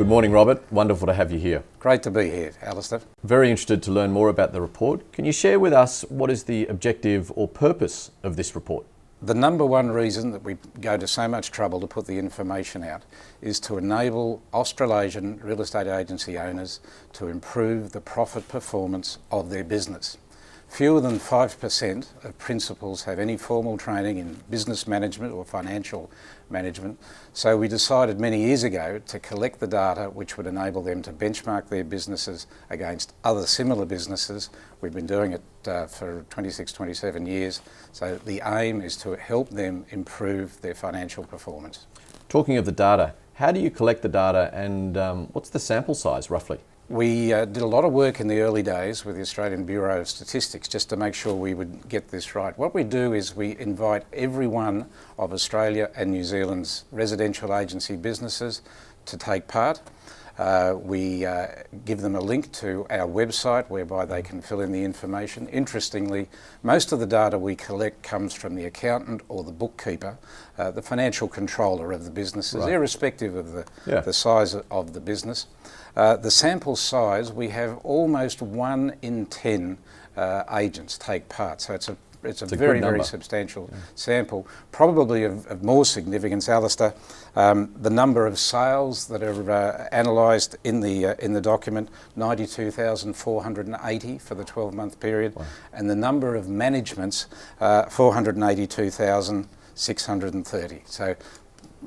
Good morning, Robert. Wonderful to have you here. Great to be here, Alistair. Very interested to learn more about the report. Can you share with us what is the objective or purpose of this report? The number one reason that we go to so much trouble to put the information out is to enable Australasian real estate agency owners to improve the profit performance of their business. Fewer than 5% of principals have any formal training in business management or financial management, so we decided many years ago to collect the data which would enable them to benchmark their businesses against other similar businesses. We've been doing it for 26, 27 years, so the aim is to help them improve their financial performance. Talking of the data, how do you collect the data and what's the sample size roughly? We did a lot of work in the early days with the Australian Bureau of Statistics just to make sure we would get this right. What we do is we invite every one of Australia and New Zealand's residential agency businesses to take part. We give them a link to our website whereby they can fill in the information. Interestingly, most of the data we collect comes from the accountant or the bookkeeper, the financial controller of the businesses, right, irrespective of the size of the business. The sample size, we have almost 1 in 10 agents take part, so it's a very substantial sample. Probably of more significance, Alistair, the number of sales that are analysed in the document, 92,480 for the 12-month period, wow, and the number of managements, 482,630. So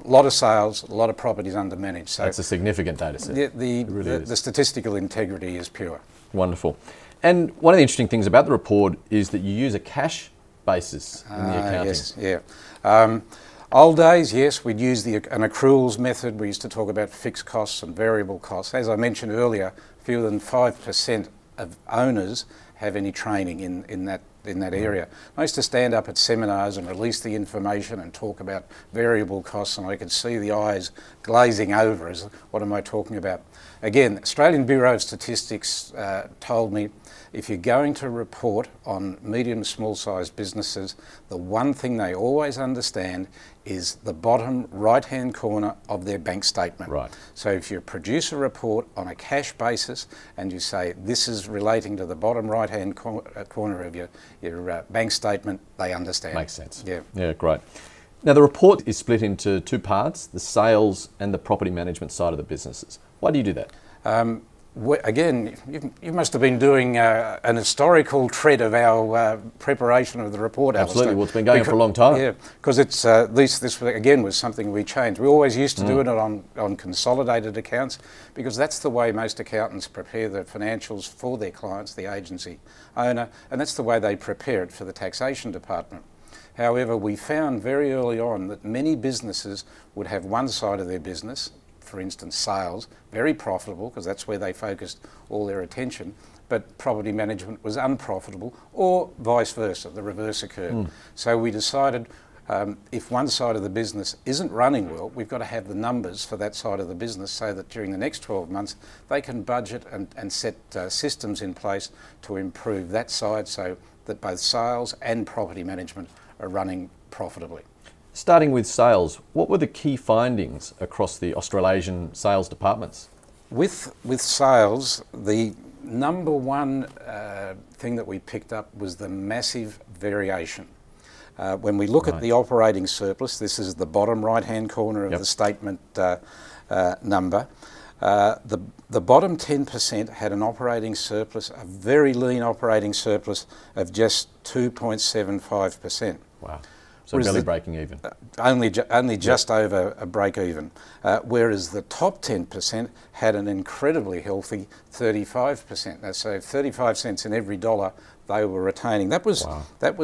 a lot of sales, a lot of properties under managed. So that's a significant data set. The statistical integrity is pure. Wonderful. And one of the interesting things about the report is that you use a cash basis in the accounting. Yes, yeah. Old days, yes, we'd use an accruals method. We used to talk about fixed costs and variable costs. As I mentioned earlier, fewer than 5% of owners have any training in that area. I used to stand up at seminars and release the information and talk about variable costs, and I could see the eyes glazing over as, what am I talking about? Again, Australian Bureau of Statistics told me if you're going to report on medium, small-sized businesses, the one thing they always understand is the bottom right-hand corner of their bank statement. Right. So if you produce a report on a cash basis and you say this is relating to the bottom right-hand corner of your bank statement, they understand. Makes sense. Yeah. Yeah, great. Now the report is split into two parts, the sales and the property management side of the businesses. Why do you do that? Again, you must have been doing an historical tread of our preparation of the report, Absolutely, Alistair. well, it's been going for a long time. Yeah, because it's this again was something we changed. We always used to do it on consolidated accounts because that's the way most accountants prepare the financials for their clients, the agency owner, and that's the way they prepare it for the taxation department. However, we found very early on that many businesses would have one side of their business, for instance sales, very profitable because that's where they focused all their attention, but property management was unprofitable, or vice versa, the reverse occurred. So we decided if one side of the business isn't running well, we've got to have the numbers for that side of the business so that during the next 12 months they can budget and set systems in place to improve that side so that both sales and property management are running profitably. Starting with sales, what were the key findings across the Australasian sales departments? With sales, the number one thing that we picked up was the massive variation. When we look at the operating surplus, this is the bottom right-hand corner of the statement number. The bottom 10% had an operating surplus, a very lean operating surplus of just 2.75%. Wow. So barely breaking even. Only just over a break even. Whereas the top 10% had an incredibly healthy 35%. So 35 cents in every dollar they were retaining. That was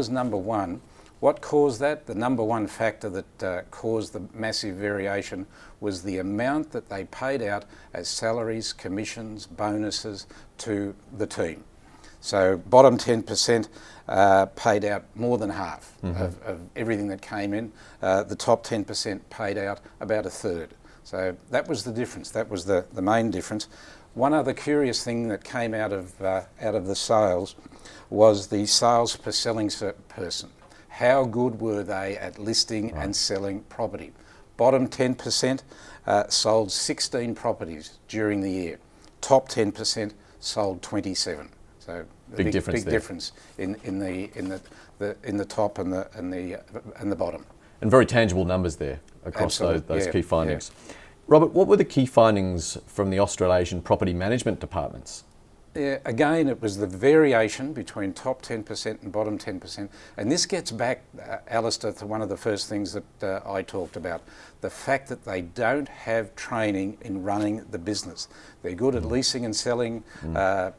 number one. What caused that? The number one factor that caused the massive variation was the amount that they paid out as salaries, commissions, bonuses to the team. So bottom 10% paid out more than half of everything that came in. The top 10% paid out about a third. So that was the difference. That was the main difference. One other curious thing that came out of the sales was the sales per selling person. How good were they at listing and selling property? Bottom 10% sold 16 properties during the year. Top 10% sold 27. So a big difference big there. difference in the top and the bottom. And very tangible numbers there across those Yeah, key findings. Robert, what were the key findings from the Australasian property management departments? Yeah, again, it was the variation between top 10% and bottom 10%. And this gets back, Alistair, to one of the first things that I talked about, the fact that they don't have training in running the business. They're good at leasing and selling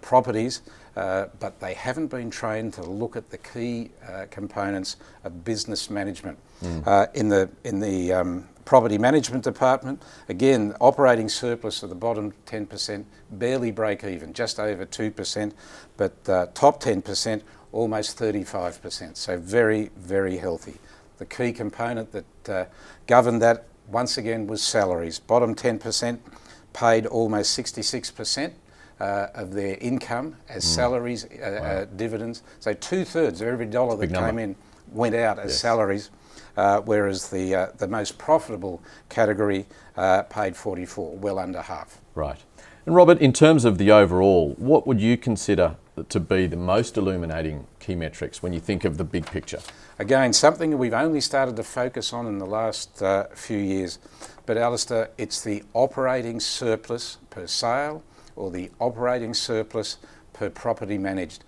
properties, but they haven't been trained to look at the key components of business management. In the property management department, again, operating surplus of the bottom 10%, barely break even, just over 2%, but top 10%, almost 35%. So very, very healthy. The key component that governed that, once again, was salaries. Bottom 10% paid almost 66% of their income as salaries, dividends. So 2/3 of every dollar that came in went out as salaries. Whereas the most profitable category paid 44, well under half. Right. And Robert, in terms of the overall, what would you consider to be the most illuminating key metrics when you think of the big picture? Again, something we've only started to focus on in the last few years, but Alistair, it's the operating surplus per sale or the operating surplus per property managed.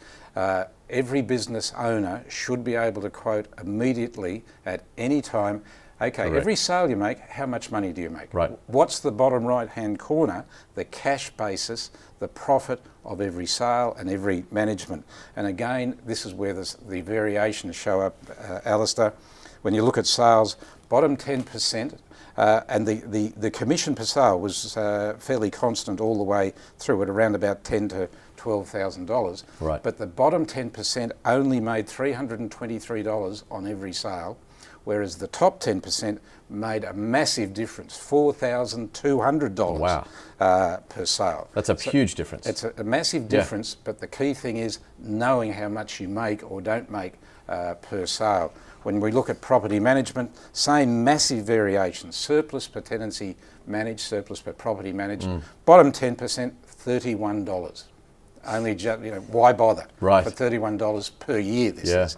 Every business owner should be able to quote immediately at any time, okay, Correct. Every sale you make, how much money do you make? Right. What's the bottom right-hand corner, the cash basis, the profit of every sale and every management? And again, this is where the variations show up, Alistair. When you look at sales, bottom 10%, and the commission per sale was fairly constant all the way through at around about $10,000 to $12,000. Right. But the bottom 10% only made $323 on every sale, whereas the top 10% made a massive difference, $4,200 per sale. That's a huge difference. It's a massive difference, but the key thing is knowing how much you make or don't make per sale. When we look at property management, same massive variations. Surplus per tenancy managed, surplus per property managed. Bottom 10%, $31. Only why bother? Right. For $31 per year, this is.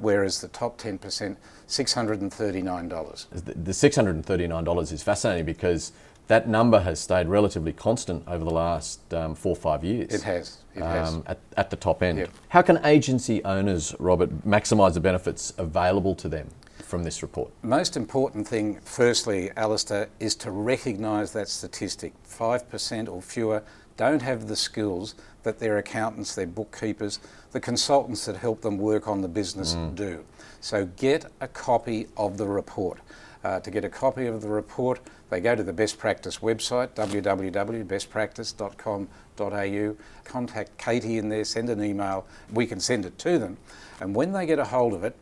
Whereas the top 10%, $639. The $639 is fascinating because that number has stayed relatively constant over the last 4 or 5 years. It has. At the top end. Yep. How can agency owners, Robert, maximise the benefits available to them from this report? Most important thing, firstly, Alistair, is to recognise that statistic. 5% or fewer don't have the skills that their accountants, their bookkeepers, the consultants that help them work on the business do. So get a copy of the report. To get a copy of the report, they go to the Best Practice website, www.bestpractice.com.au, contact Katie in there, send an email, we can send it to them. And when they get a hold of it,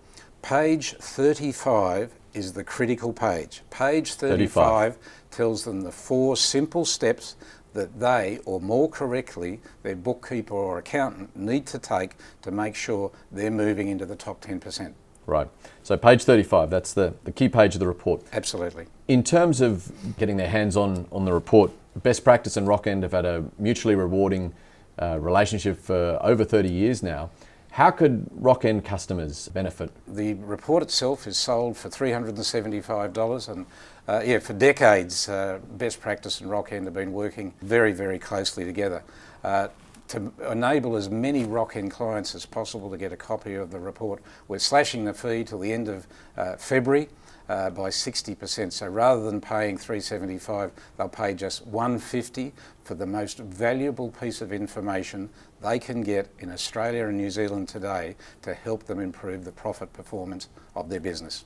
page 35 is the critical page. Page 35 tells them the 4 simple steps that they, or more correctly, their bookkeeper or accountant need to take to make sure they're moving into the top 10%. Right. So page 35, that's the key page of the report. Absolutely. In terms of getting their hands on the report, Best Practice and Rockend have had a mutually rewarding relationship for over 30 years now. How could Rockend customers benefit? The report itself is sold for $375 and for decades Best Practice and Rockend have been working very, very closely together to enable as many Rockend clients as possible to get a copy of the report. We're slashing the fee till the end of February by 60%. So rather than paying $375, they'll pay just $150 for the most valuable piece of information they can get in Australia and New Zealand today to help them improve the profit performance of their business.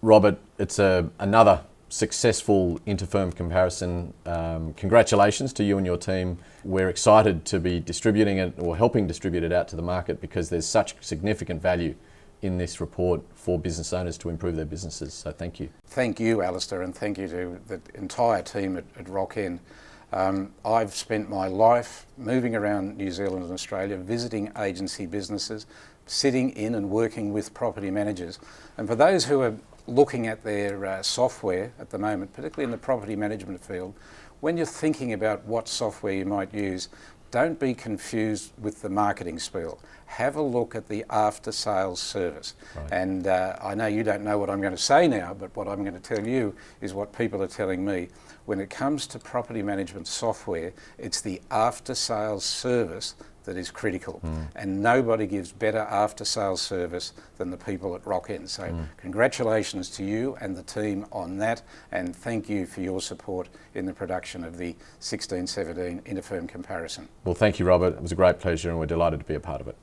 Robert, it's another successful inter-firm comparison. Congratulations to you and your team. We're excited to be distributing it or helping distribute it out to the market because there's such significant value in this report for business owners to improve their businesses. So thank you. Thank you, Alistair, and thank you to the entire team at Rockend. I've spent my life moving around New Zealand and Australia, visiting agency businesses, sitting in and working with property managers. And for those who are looking at their software at the moment, particularly in the property management field, when you're thinking about what software you might use, don't be confused with the marketing spiel. Have a look at the after-sales service. Right. And I know you don't know what I'm going to say now, but what I'm going to tell you is what people are telling me. When it comes to property management software, it's the after-sales service that is critical. And nobody gives better after-sales service than the people at Rockend. So congratulations to you and the team on that, and thank you for your support in the production of the 1617 Interfirm comparison. Well, thank you, Robert. It was a great pleasure and we're delighted to be a part of it.